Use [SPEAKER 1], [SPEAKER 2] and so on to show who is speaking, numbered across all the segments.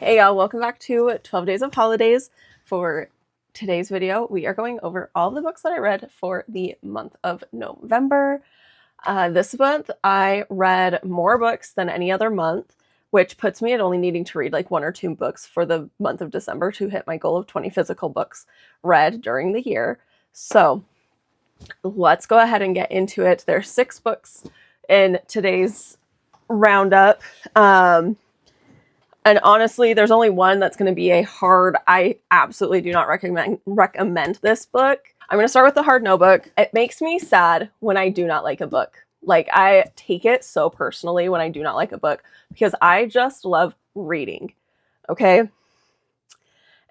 [SPEAKER 1] Hey y'all, welcome back to 12 Days of Holidays. For today's video, we are going over all the books that I read for the month of November. This month, I read more books than any other month, which puts me at only needing to read like 1 or 2 books for the month of December to hit my goal of 20 physical books read during the year. So let's go ahead and get into it. There's 6 books in today's roundup. And honestly, there's only one that's going to be a hard. I absolutely do not recommend this book. I'm going to start with the hard no book. It makes me sad when I do not like a book. Like, I take it so personally when I do not like a book because I just love reading. Okay.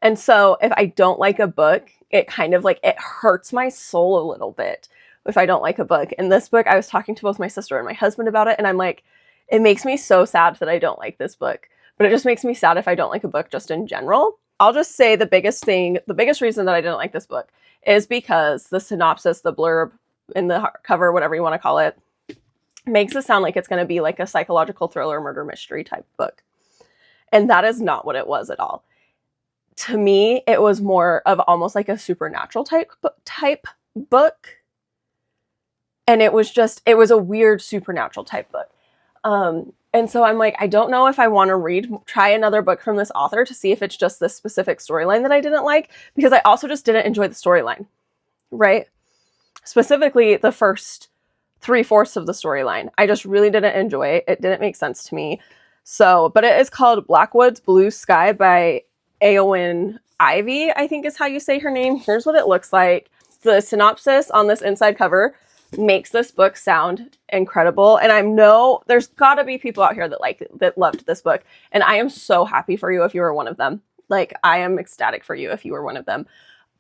[SPEAKER 1] And so if I don't like a book, it kind of like, it hurts my soul a little bit if I don't like a book. In this book, I was talking to both my sister and my husband about it. And I'm like, it makes me so sad that I don't like this book. But it just makes me sad if I don't like a book just in general. I'll just say the biggest reason that I didn't like this book is because the synopsis, the blurb in the cover, whatever you want to call it, makes it sound like it's going to be like a psychological thriller, murder mystery type book. And that is not what it was at all. To me, it was more of almost like a supernatural type book. And it was a weird supernatural type book. And so I'm like, I don't know if I want to try another book from this author to see if it's just this specific storyline that I didn't like, because I also just didn't enjoy the storyline, right? Specifically, the first 3/4 of the storyline. I just really didn't enjoy it. It didn't make sense to me. So, but it is called Blackwood's Blue Sky by Eowyn Ivey, I think is how you say her name. Here's what it looks like. The synopsis on this inside cover makes this book sound incredible, and I know there's got to be people out here that loved this book, and I am so happy for you if you were one of them. Like, I am ecstatic for you if you were one of them.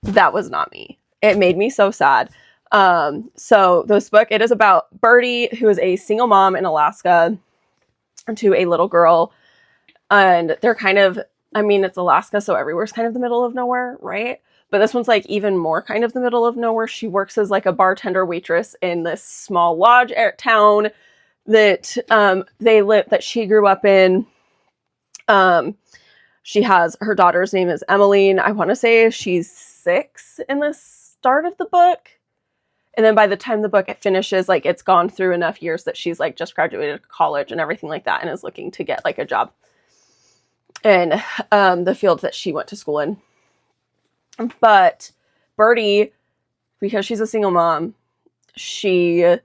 [SPEAKER 1] That was not me. It made me so sad. So this book, it is about Birdie, who is a single mom in Alaska to a little girl, and they're kind of, I mean, it's Alaska, so everywhere's kind of the middle of nowhere, right? But this one's like even more kind of the middle of nowhere. She works as like a bartender waitress in this small lodge town that that she grew up in. She has, her daughter's name is Emmeline. I want to say she's 6 in the start of the book. And then by the time the book finishes, like, it's gone through enough years that she's like just graduated college and everything like that and is looking to get like a job in the field that she went to school in. But Birdie, because she's a single mom, she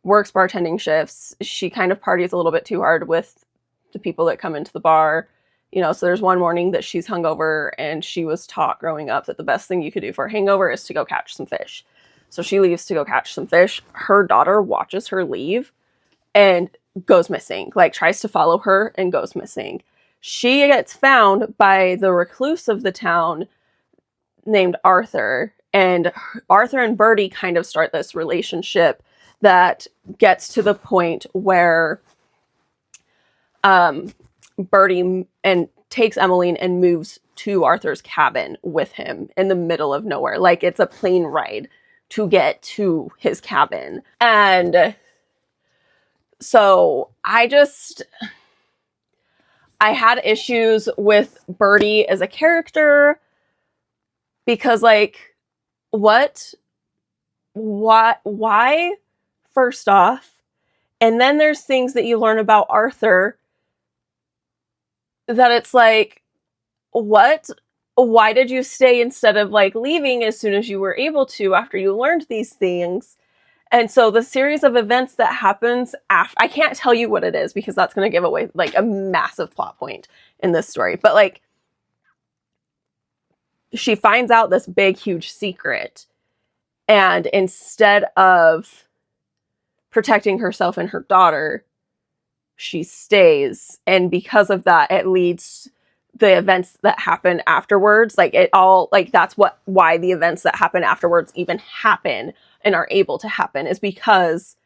[SPEAKER 1] works bartending shifts. She kind of parties a little bit too hard with the people that come into the bar. You know, so there's one morning that she's hungover, and she was taught growing up that the best thing you could do for a hangover is to go catch some fish. So she leaves to go catch some fish. Her daughter watches her leave and goes missing, like tries to follow her and goes missing. She gets found by the recluse of the town named Arthur, and Arthur and Birdie kind of start this relationship that gets to the point where Birdie takes Emmeline and moves to Arthur's cabin with him in the middle of nowhere. Like, it's a plane ride to get to his cabin. And so I had issues with Birdie as a character, because, like, why, first off? And then there's things that you learn about Arthur that it's like, what? Why did you stay instead of, like, leaving as soon as you were able to after you learned these things? And so the series of events that happens after, I can't tell you what it is because that's going to give away, like, a massive plot point in this story. But, like, she finds out this big, huge secret, and instead of protecting herself and her daughter, she stays. And because of that, it leads the events that happen afterwards. Like, it all, like, that's why the events that happen afterwards even happen and are able to happen, is because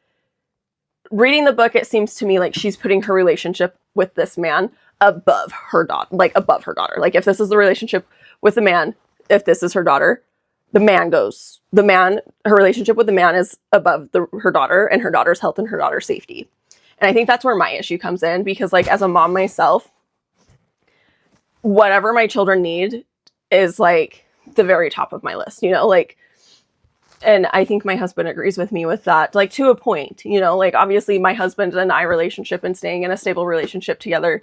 [SPEAKER 1] reading the book, it seems to me like she's putting her relationship with this man above her daughter, like above her daughter. Like, if this is the relationship with the man, if this is her daughter, her relationship with the man is above her daughter and her daughter's health and her daughter's safety. And I think that's where my issue comes in, because, like, as a mom myself, whatever my children need is like the very top of my list, you know, like, and I think my husband agrees with me with that, like to a point, you know, like obviously my husband and I relationship and staying in a stable relationship together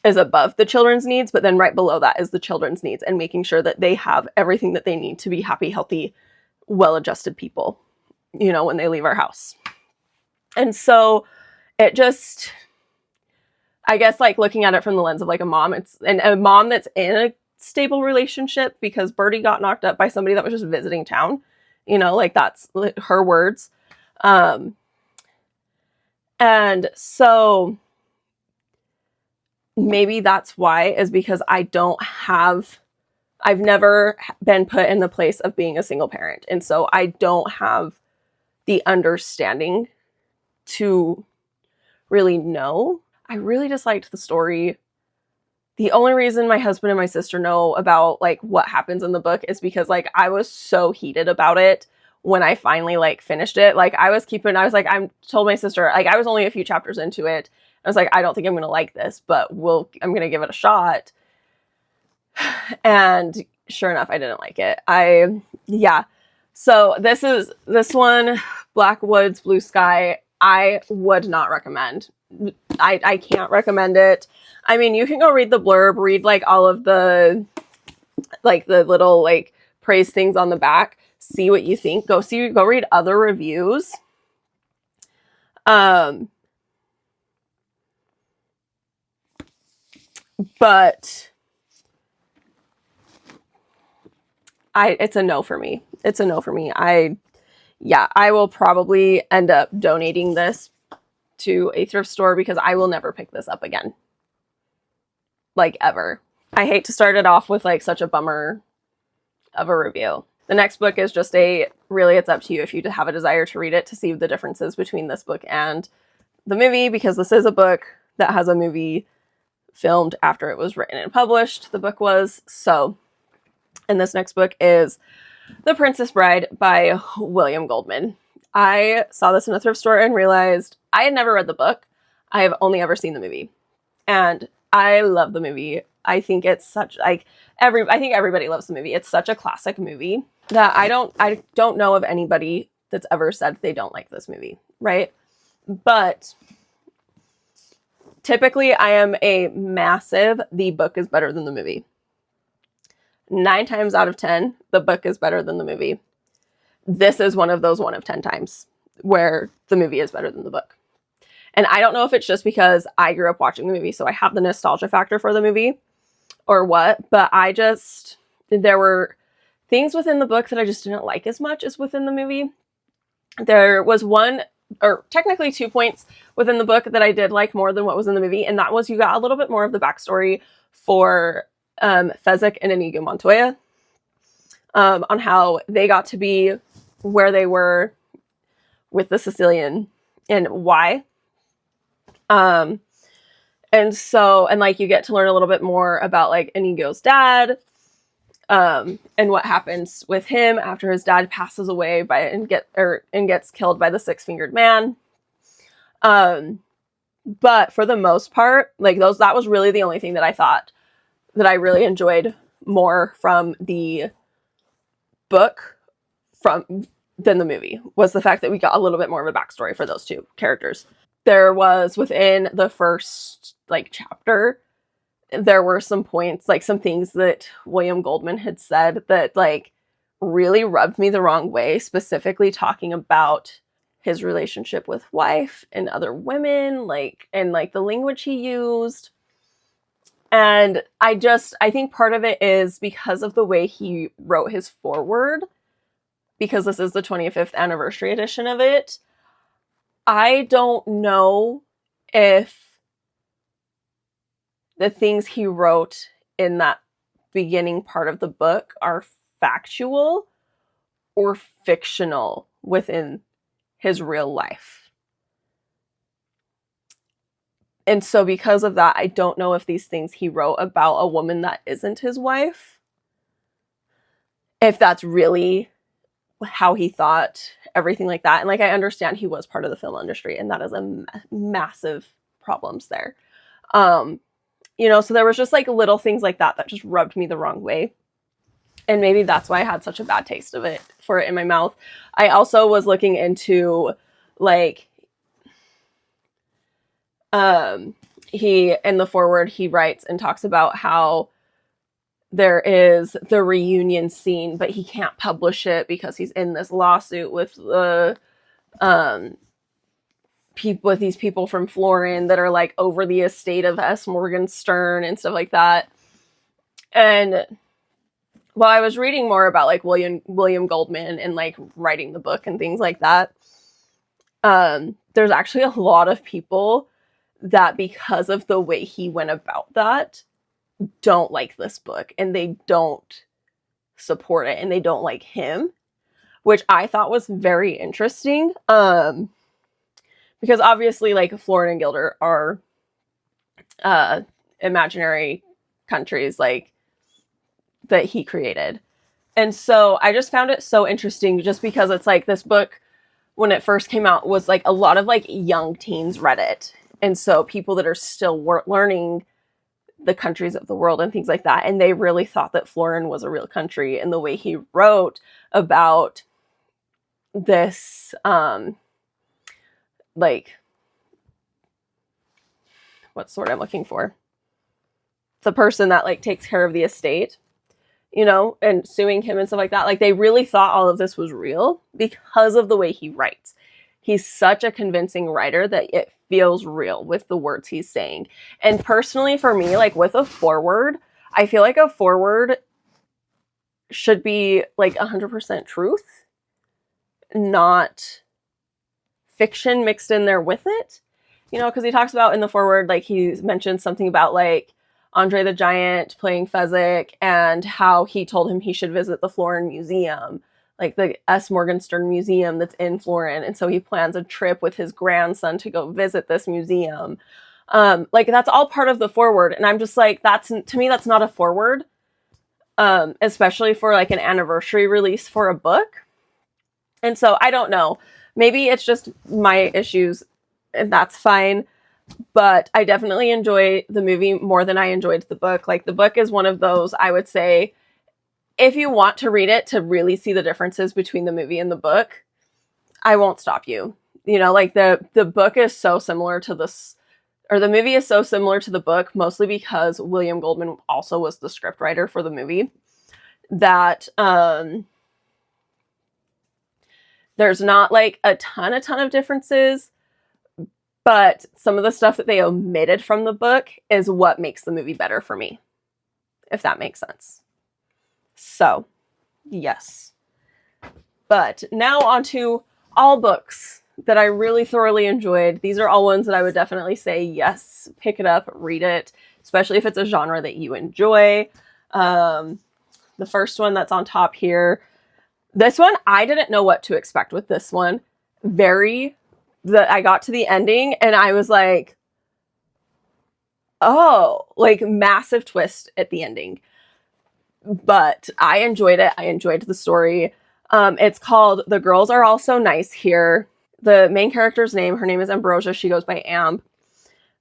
[SPEAKER 1] is above the children's needs, but then right below that is the children's needs and making sure that they have everything that they need to be happy, healthy, well-adjusted people, you know, when they leave our house. And so it just, I guess like looking at it from the lens of like a mom, it's and a mom that's in a stable relationship, because Birdie got knocked up by somebody that was just visiting town, you know, like that's her words. And so maybe that's why, is because I've never been put in the place of being a single parent. And so I don't have the understanding to really know. I really disliked the story. The only reason my husband and my sister know about like what happens in the book is because like I was so heated about it when I finally like finished it. Like I told my sister, like I was only a few chapters into it. I was like, I don't think I'm going to like this, but I'm going to give it a shot. And sure enough, I didn't like it. So this one, Black Woods, Blue Sky, I would not recommend. I can't recommend it. I mean, you can go read the blurb, read like all of the little like praise things on the back, see what you think. Go read other reviews. But it's a no for me. It's a no for me. I will probably end up donating this to a thrift store because I will never pick this up again. Like ever. I hate to start it off with like such a bummer of a review. The next book is just it's up to you if you have a desire to read it to see the differences between this book and the movie, because this is a book that has a movie filmed after it was written and published. The book was. So, and this next book is The Princess Bride by William Goldman. I saw this in a thrift store and realized I had never read the book. I have only ever seen the movie. And I love the movie. I think it's such like I think everybody loves the movie. It's such a classic movie that I don't know of anybody that's ever said they don't like this movie, right? But typically I am a massive, the book is better than the movie. 9 times out of 10, the book is better than the movie. This is one of those 1 of 10 times where the movie is better than the book. And I don't know if it's just because I grew up watching the movie, so I have the nostalgia factor for the movie or what, but there were things within the book that I just didn't like as much as within the movie. There was one, or technically 2 points within the book that I did like more than what was in the movie, and that was you got a little bit more of the backstory for Fezzik and Inigo Montoya, on how they got to be where they were with the Sicilian and why. And like you get to learn a little bit more about like Inigo's dad, and what happens with him after his dad passes away and gets killed by the 6-fingered man. But for the most part, like that was really the only thing that I thought that I really enjoyed more from the book than the movie, was the fact that we got a little bit more of a backstory for those 2 characters. There was, within the first like chapter, there were some points, like some things that William Goldman had said that like really rubbed me the wrong way, specifically talking about his relationship with wife and other women, like, and like the language he used. And I think part of it is because of the way he wrote his foreword, because this is the 25th anniversary edition of it. I don't know if the things he wrote in that beginning part of the book are factual or fictional within his real life. And so because of that, I don't know if these things he wrote about a woman that isn't his wife, if that's really how he thought, everything like that. And like, I understand he was part of the film industry, and that is a massive problems there. You know, so there was just like little things like that that just rubbed me the wrong way. And maybe that's why I had such a bad taste of it for it in my mouth. I also was looking into like he in the foreword he writes and talks about how there is the reunion scene, but he can't publish it because he's in this lawsuit with the with these people from Florin that are like over the estate of S. Morgenstern and stuff like that. And while I was reading more about like William Goldman and like writing the book and things like that, there's actually a lot of people that, because of the way he went about that, don't like this book and they don't support it and they don't like him, which I thought was very interesting. Because obviously like Florin and Gilder are imaginary countries like that he created. And so I just found it so interesting just because it's like this book, when it first came out, was like a lot of like young teens read it. And so people that are still learning the countries of the world and things like that. And they really thought that Florin was a real country. And the way he wrote about this, like, what's the word I'm looking for? The person that like takes care of the estate, you know, and suing him and stuff like that. Like they really thought all of this was real because of the way he writes. He's such a convincing writer that it feels real with the words he's saying. And personally for me, like with a foreword, I feel like a foreword should be like 100% truth, not fiction mixed in there with it. You know, because he talks about in the foreword, like he mentions something about like Andre the Giant playing Fezzik and how he told him he should visit the Florin Museum, like the S. Morgenstern Museum that's in Florin. And so he plans a trip with his grandson to go visit this museum. Like that's all part of the foreword. And I'm just like, to me, that's not a foreword, especially for like an anniversary release for a book. And so I don't know, maybe it's just my issues and that's fine. But I definitely enjoy the movie more than I enjoyed the book. Like the book is one of those, I would say, if you want to read it to really see the differences between the movie and the book, I won't stop you. You know, like the book is so similar to this, or the movie is so similar to the book, mostly because William Goldman also was the scriptwriter for the movie, that there's not like a ton of differences. But some of the stuff that they omitted from the book is what makes the movie better for me, if that makes sense. So, yes. But now on to all books that I really thoroughly enjoyed. These are all ones that I would definitely say, yes, pick it up, read it, especially if it's a genre that you enjoy. The first one that's on top here, this one, I didn't know what to expect with this one. I got to the ending and I was like, oh, like massive twist at the ending. But I enjoyed it. I enjoyed the story. It's called The Girls Are All So Nice Here. The main character's name, her name is Ambrosia. She goes by Amb.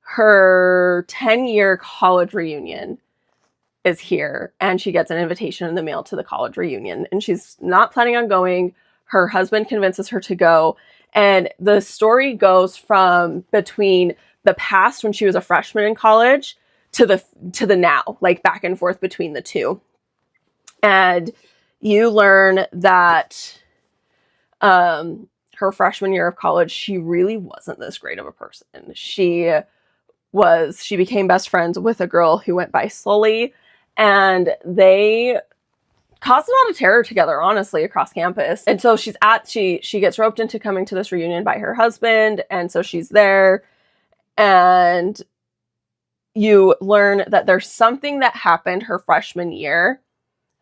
[SPEAKER 1] Her 10-year college reunion is here and she gets an invitation in the mail to the college reunion and she's not planning on going. Her husband convinces her to go. And the story goes from between the past when she was a freshman in college to the now, like back and forth between the two. And you learn that her freshman year of college, she really wasn't this great of a person. She became best friends with a girl who went by Sully, and they caused a lot of terror together, honestly, across campus. And so she gets roped into coming to this reunion by her husband. And so she's there and you learn that there's something that happened her freshman year.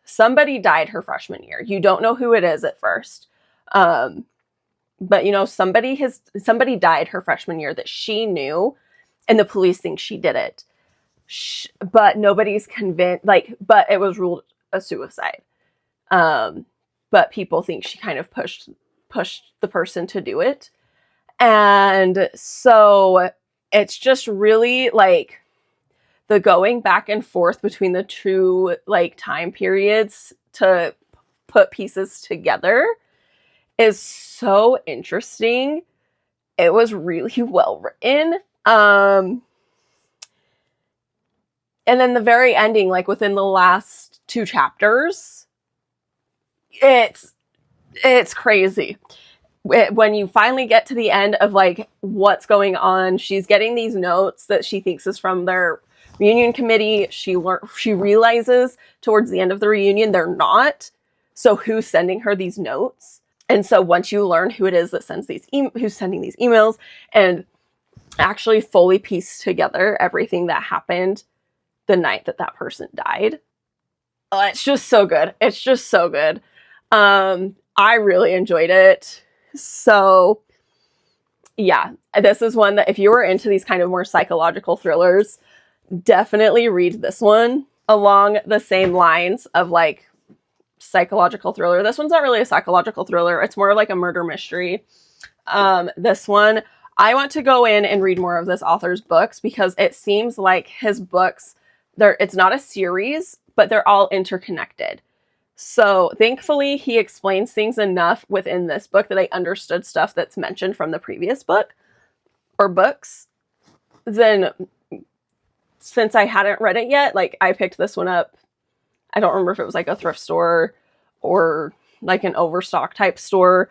[SPEAKER 1] Somebody died her freshman year. You don't know who it is at first. But you know, somebody died her freshman year that she knew and the police think she did it. But nobody's convinced, but it was ruled a suicide. But people think she kind of pushed the person to do it. And so it's just really like the going back and forth between the two like time periods to put pieces together is so interesting. It was really well written. And then the very ending, like within the last 2 chapters, it's crazy. When you finally get to the end of like what's going on, she's getting these notes that she thinks is from their reunion committee. She realizes towards the end of the reunion they're not. So who's sending her these notes? And so once you learn who it is that sends who's sending these emails, and actually fully piece together everything that happened the night that that person died, it's just so good. It's just so good. I really enjoyed it. So yeah, this is one that if you were into these kind of more psychological thrillers, definitely read this one. Along the same lines of like psychological thriller, this one's not really a psychological thriller. It's more like a murder mystery. This one, I want to go in and read more of this author's books because it seems like his books, it's not a series, but they're all interconnected. So thankfully, he explains things enough within this book that I understood stuff that's mentioned from the previous book or books. Then, since I hadn't read it yet, like I picked this one up. I don't remember if it was like a thrift store or like an Overstock type store,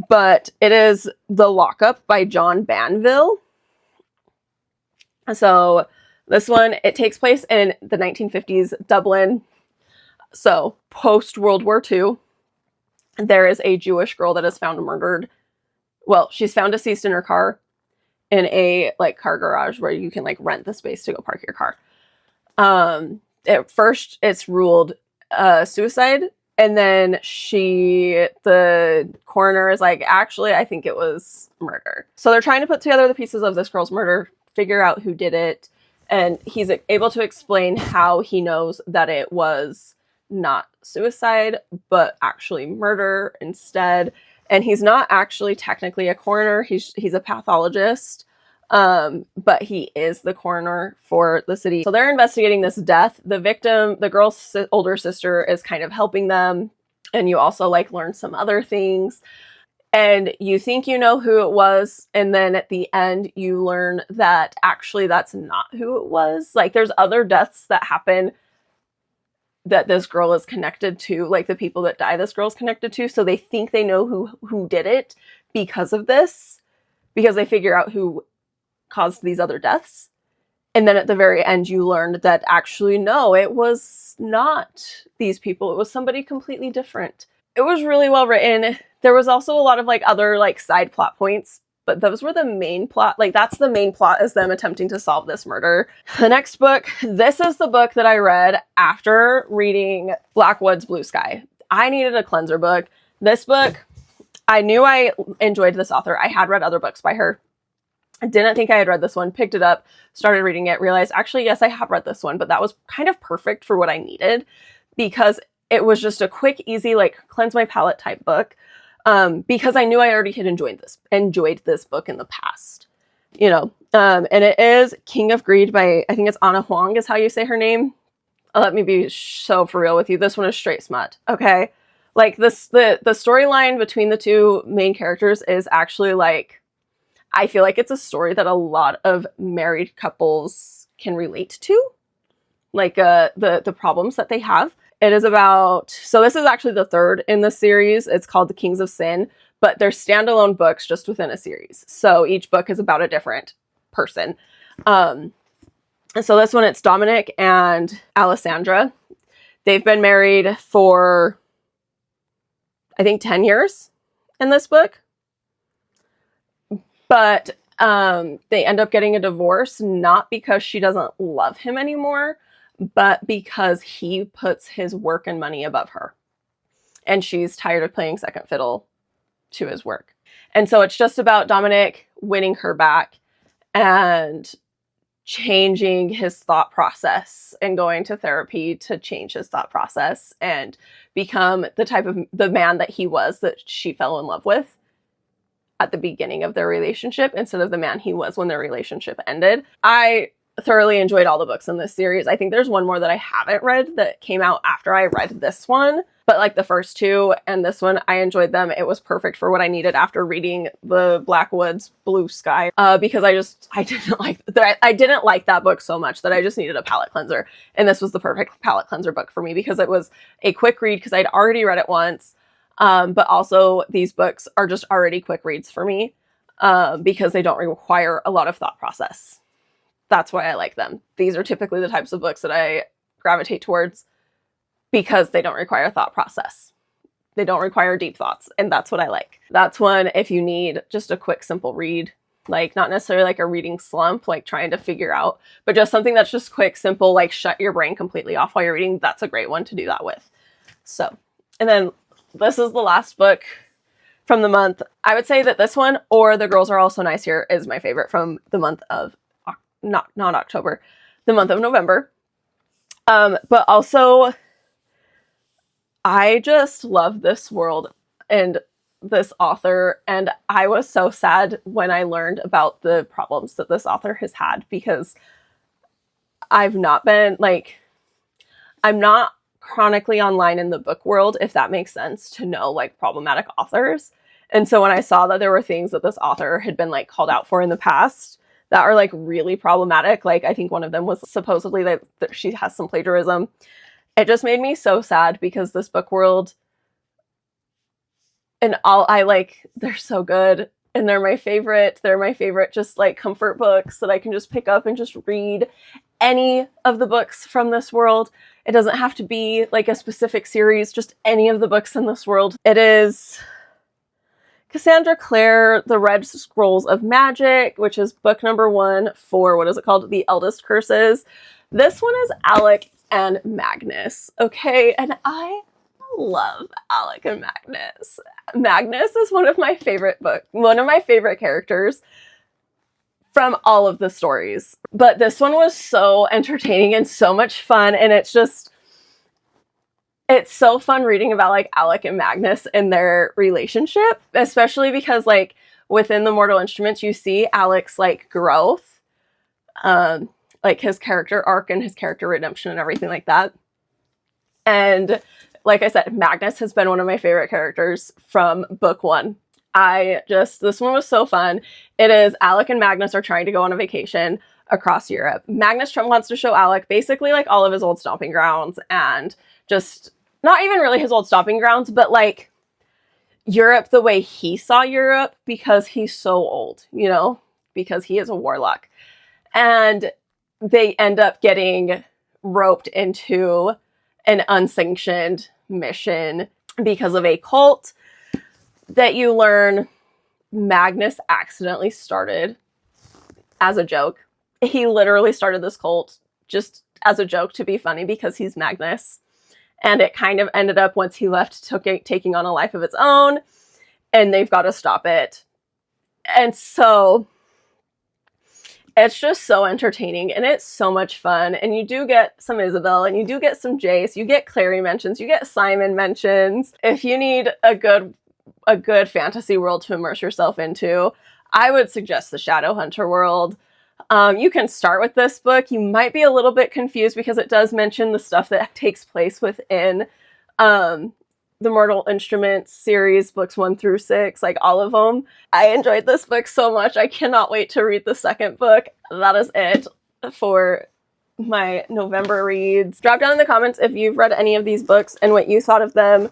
[SPEAKER 1] but it is The Lockup by John Banville. So this one, it takes place in the 1950s Dublin. So post World War II, there is a Jewish girl that is found murdered. Well, she's found deceased in her car in a like car garage where you can like rent the space to go park your car. At first it's ruled suicide, and then the coroner is like, actually, I think it was murder. So they're trying to put together the pieces of this girl's murder, figure out who did it, and he's able to explain how he knows that it was not suicide, but actually murder instead. And he's not actually technically a coroner. He's a pathologist, but he is the coroner for the city. So they're investigating this death. The victim, the girl's older sister, is kind of helping them. And you also like learn some other things. And you think you know who it was. And then at the end, you learn that actually that's not who it was. Like there's other deaths that happen that this girl is connected to, like the people that die this girl's connected to. So they think they know who did it because of this, because they figure out who caused these other deaths. And then at the very end, you learned that actually, no, it was not these people. It was somebody completely different. It was really well written. There was also a lot of like other like side plot points, but those were the main plot. Like that's the main plot, is them attempting to solve this murder. The next book, this is the book that I read after reading Blackwood's Blue Sky. I needed a cleanser book. This book, I knew I enjoyed this author. I had read other books by her. I didn't think I had read this one, picked it up, started reading it, realized actually, yes, I have read this one, but that was kind of perfect for what I needed because it was just a quick, easy, like cleanse my palate type book. Because I knew I already had enjoyed this book in the past, you know, and it is King of Greed by, I think it's Ana Huang is how you say her name. Let me be so for real with you. This one is straight smut. Okay. Like the storyline between the two main characters is actually like, I feel like it's a story that a lot of married couples can relate to, like, the problems that they have. It is about, so this is actually the third in the series. It's called The Kings of Sin, but they're standalone books just within a series. So each book is about a different person. And so this one, it's Dominic and Alessandra. They've been married for, I think, 10 years in this book. But they end up getting a divorce, not because she doesn't love him anymore, but because he puts his work and money above her. And she's tired of playing second fiddle to his work. And so it's just about Dominic winning her back and changing his thought process and going to therapy to change his thought process and become the man that he was, that she fell in love with at the beginning of their relationship, instead of the man he was when their relationship ended. I thoroughly enjoyed all the books in this series. I think there's one more that I haven't read that came out after I read this one, but like the first two and this one, I enjoyed them. It was perfect for what I needed after reading the Blackwoods Blue Sky, because I didn't like that book so much that I just needed a palate cleanser. And this was the perfect palate cleanser book for me because it was a quick read because I'd already read it once. But also these books are just already quick reads for me, because they don't require a lot of thought process. That's why I like them. These are typically the types of books that I gravitate towards because they don't require thought process. They don't require deep thoughts, and that's what I like. That's one if you need just a quick, simple read, like not necessarily like a reading slump, like trying to figure out, but just something that's just quick, simple, like shut your brain completely off while you're reading. That's a great one to do that with. So, and then this is the last book from the month. I would say that this one or The Girls Are Also Nice Here is my favorite from the month of not October, the month of November. But also I just love this world and this author, and I was so sad when I learned about the problems that this author has had, because I'm not chronically online in the book world, if that makes sense, to know like problematic authors. And so when I saw that there were things that this author had been like called out for in the past that are like really problematic, like I think one of them was supposedly that she has some plagiarism, it just made me so sad, because this book world and they're so good, and they're my favorite just like comfort books that I can just pick up and just read any of the books from this world. It doesn't have to be like a specific series, just any of the books in this world. It is Cassandra Clare, The Red Scrolls of Magic, which is book number 1 for, what is it called? The Eldest Curses. This one is Alec and Magnus, okay? And I love Alec and Magnus. Magnus is one of my favorite characters from all of the stories. But this one was so entertaining and so much fun, and it's so fun reading about like Alec and Magnus and their relationship, especially because like within the Mortal Instruments, you see Alec's like growth, like his character arc and his character redemption and everything like that. And like I said, Magnus has been one of my favorite characters from book 1. This one was so fun. It is Alec and Magnus are trying to go on a vacation across Europe. Magnus wants to show Alec basically like all of his old stomping grounds, and just not even really his old stomping grounds, but like Europe the way he saw Europe, because he's so old, you know, because he is a warlock. And they end up getting roped into an unsanctioned mission because of a cult that you learn Magnus accidentally started as a joke. He literally started this cult just as a joke to be funny because he's Magnus. And it kind of ended up, once he left, taking on a life of its own, and they've got to stop it. And so it's just so entertaining, and it's so much fun. And you do get some Isabel, and you do get some Jace, you get Clary mentions, you get Simon mentions. If you need a good fantasy world to immerse yourself into, I would suggest the Shadowhunter world. You can start with this book. You might be a little bit confused because it does mention the stuff that takes place within the Mortal Instruments series, books 1 through 6, like all of them. I enjoyed this book so much. I cannot wait to read the second book. That is it for my November reads. Drop down in the comments if you've read any of these books and what you thought of them.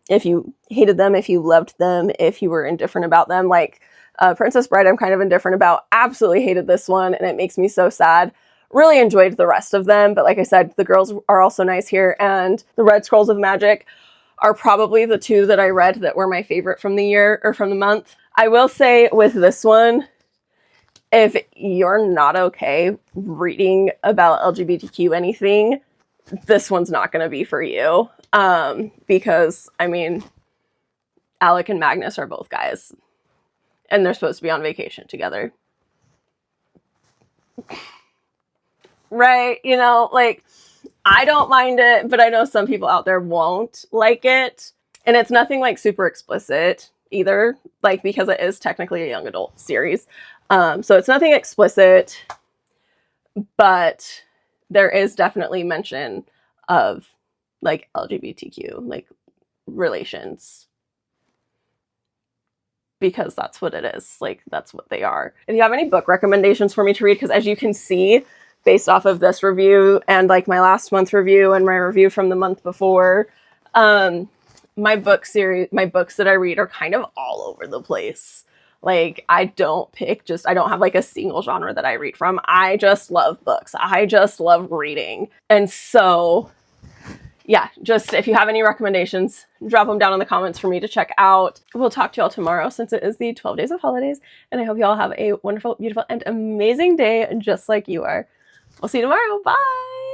[SPEAKER 1] If you hated them, if you loved them, if you were indifferent about them. Like Princess Bride, I'm kind of indifferent about. Absolutely hated this one, and it makes me so sad. Really enjoyed the rest of them, but like I said, The Girls Are Also Nice Here and The Red Scrolls of Magic are probably the 2 that I read that were my favorite from the year, or from the month. I will say with this one, if you're not okay reading about LGBTQ anything, this one's not going to be for you. Because, I mean, Alec and Magnus are both guys, and they're supposed to be on vacation together. Right? You know, like, I don't mind it, but I know some people out there won't like it. And it's nothing like super explicit either, like, because it is technically a young adult series. So it's nothing explicit, but there is definitely mention of like LGBTQ like relations, because that's what it is. Like, that's what they are. If you have any book recommendations for me to read, because as you can see, based off of this review and like my last month review and my review from the month before, my books that I read are kind of all over the place. Like, I don't have like a single genre that I read from. I just love books. I just love reading. And so yeah, just if you have any recommendations, drop them down in the comments for me to check out. We'll talk to y'all tomorrow, since it is the 12 days of holidays, and I hope y'all have a wonderful, beautiful, and amazing day, just like you are. We'll see you tomorrow. Bye!